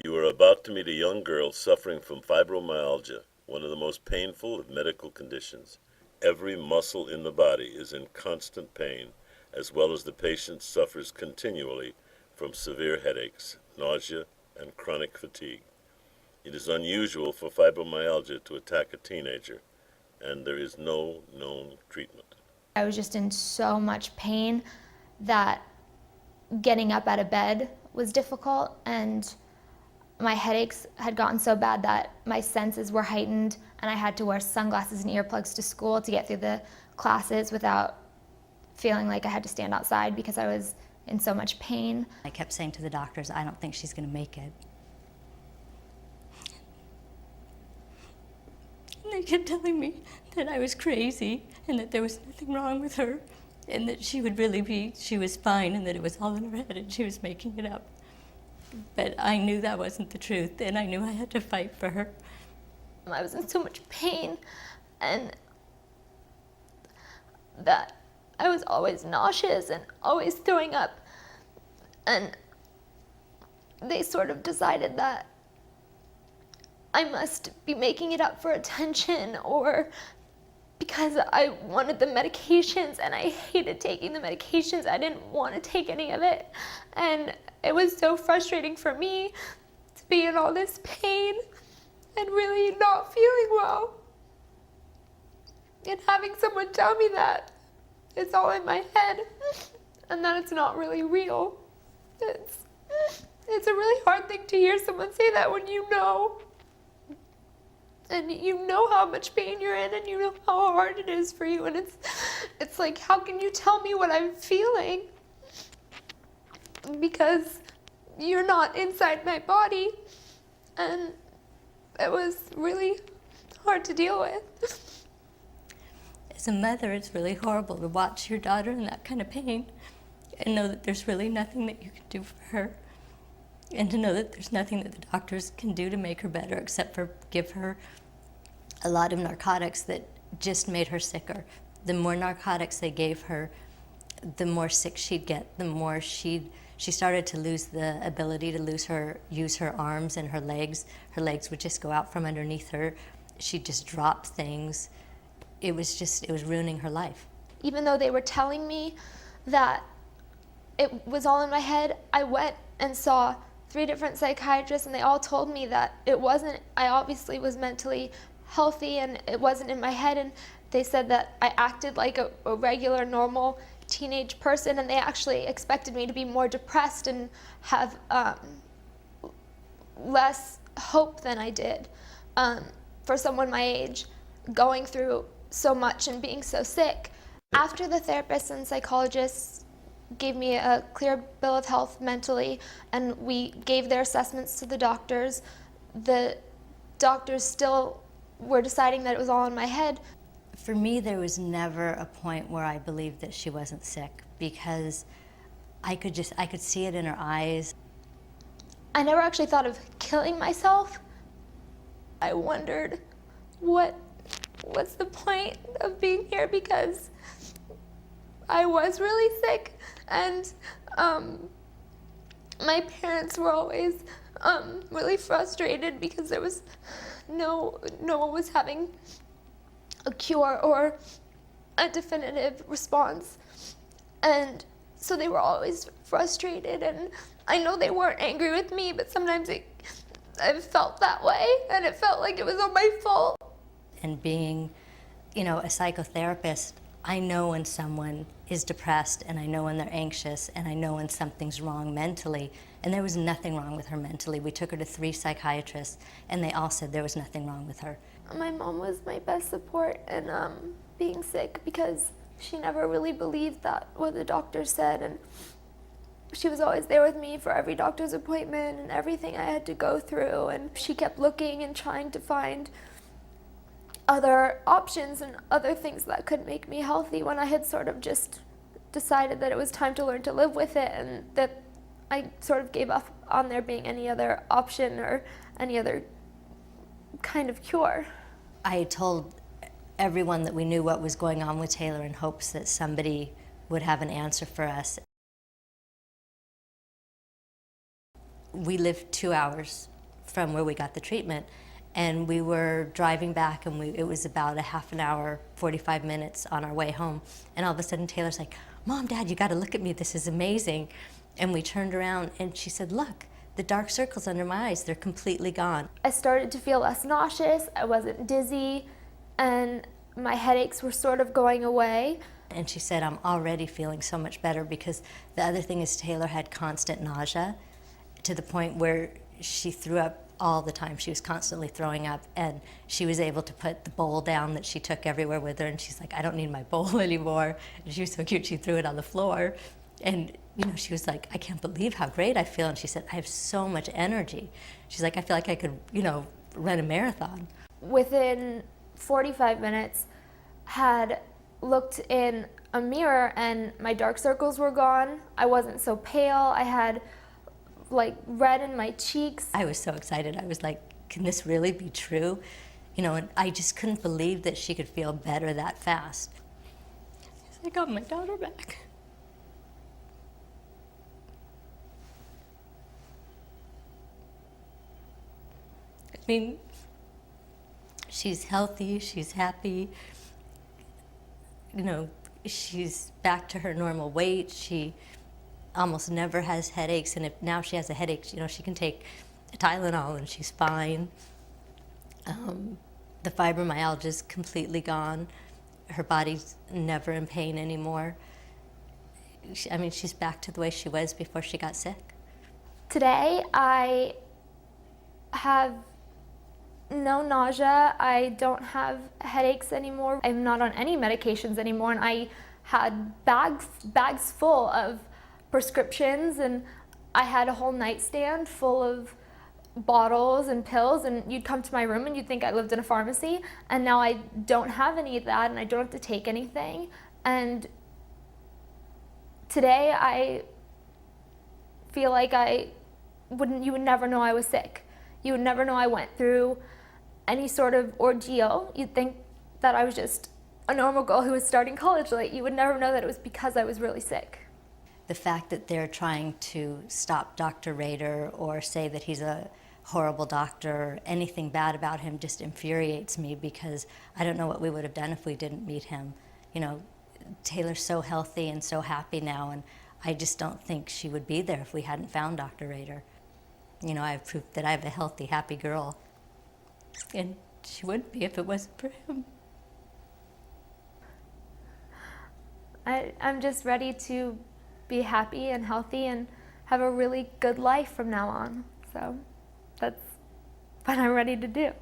You are about to meet a young girl suffering from fibromyalgia, one of the most painful of medical conditions. Every muscle in the body is in constant pain, as well as the patient suffers continually from severe headaches, nausea, and chronic fatigue. It is unusual for fibromyalgia to attack a teenager, and there is no known treatment. I was just in so much pain that getting up out of bed was difficult, and my headaches had gotten so bad that my senses were heightened, and I had to wear sunglasses and earplugs to school to get through the classes without feeling like I had to stand outside because I was in so much pain. I kept saying to the doctors, I don't think she's going to make it. And they kept telling me that I was crazy and that there was nothing wrong with her and that she was fine and that it was all in her head and she was making it up. But I knew that wasn't the truth, and I knew I had to fight for her. I was in so much pain, and that I was always nauseous and always throwing up. And they sort of decided that I must be making it up for attention, or because I wanted the medications and I hated taking the medications. I didn't want to take any of it. And it was so frustrating for me to be in all this pain and really not feeling well. And having someone tell me that it's all in my head and that it's not really real. It's a really hard thing to hear someone say that when you know. And you know how much pain you're in, and you know how hard it is for you, and it's like, how can you tell me what I'm feeling? Because you're not inside my body, and it was really hard to deal with. As a mother, it's really horrible to watch your daughter in that kind of pain and know that there's really nothing that you can do for her, and to know that there's nothing that the doctors can do to make her better except for give her a lot of narcotics that just made her sicker. The more narcotics they gave her, the more sick she'd get, the more she started to lose the ability to use her arms and her legs. Her legs would just go out from underneath her. She'd just drop things. It was ruining her life. Even though they were telling me that it was all in my head, I went and saw 3 different psychiatrists, and they all told me that it wasn't. I obviously was mentally healthy and it wasn't in my head, and they said that I acted like a regular, normal teenage person, and they actually expected me to be more depressed and have less hope than I did for someone my age, going through so much and being so sick. After the therapists and psychologists gave me a clear bill of health mentally, and we gave their assessments to the doctors still were deciding that it was all in my head. For me, there was never a point where I believed that she wasn't sick, because I could see it in her eyes. I never actually thought of killing myself. I wondered, what's the point of being here, because I was really sick, and my parents were always really frustrated because there was no one was having a cure or a definitive response, and so they were always frustrated. And I know they weren't angry with me, but sometimes I felt that way, and it felt like it was all my fault. And being, a psychotherapist, I know when someone is depressed, and I know when they're anxious, and I know when something's wrong mentally. And there was nothing wrong with her mentally. We took her to 3 psychiatrists, and they all said there was nothing wrong with her. My mom was my best support in being sick, because she never really believed that what the doctor said, and she was always there with me for every doctor's appointment and everything I had to go through, and she kept looking and trying to find other options and other things that could make me healthy when I had sort of just decided that it was time to learn to live with it, and that I sort of gave up on there being any other option or any other kind of cure. I told everyone that we knew what was going on with Taylor in hopes that somebody would have an answer for us. we lived 2 hours from where we got the treatment, and we were driving back, and it was about a half an hour, 45 minutes on our way home, and all of a sudden Taylor's like, "Mom, Dad, you got to look at me, this is amazing." And we turned around and she said, "Look, the dark circles under my eyes, they're completely gone." I started to feel less nauseous, I wasn't dizzy, and my headaches were sort of going away. And she said, "I'm already feeling so much better," because the other thing is Taylor had constant nausea to the point where she threw up all the time. She was constantly throwing up, and she was able to put the bowl down that she took everywhere with her, and she's like, "I don't need my bowl anymore." And she was so cute, she threw it on the floor. And she was like, "I can't believe how great I feel." And she said, "I have so much energy." She's like, "I feel like I could, run a marathon." Within 45 minutes, had looked in a mirror and my dark circles were gone. I wasn't so pale. I had like red in my cheeks. I was so excited. I was like, can this really be true? And I just couldn't believe that she could feel better that fast. I got my daughter back. I mean, she's healthy, she's happy, she's back to her normal weight. She almost never has headaches, and if now she has a headache, she can take Tylenol and she's fine. The fibromyalgia is completely gone. Her body's never in pain anymore. She's back to the way she was before she got sick. Today, I have no nausea. I don't have headaches anymore. I'm not on any medications anymore, and I had bags full of prescriptions, and I had a whole nightstand full of bottles and pills, and you'd come to my room and you'd think I lived in a pharmacy, and now I don't have any of that, and I don't have to take anything. And today I feel like you would never know I was sick. You would never know I went through any sort of ordeal. You'd think that I was just a normal girl who was starting college late. You would never know that it was because I was really sick. The fact that they're trying to stop Dr. Rader or say that he's a horrible doctor or anything bad about him just infuriates me, because I don't know what we would have done if we didn't meet him. Taylor's so healthy and so happy now, and I just don't think she would be there if we hadn't found Dr. Rader. I have proof that I have a healthy, happy girl, and she wouldn't be if it wasn't for him. I'm just ready to be happy and healthy and have a really good life from now on. So that's what I'm ready to do.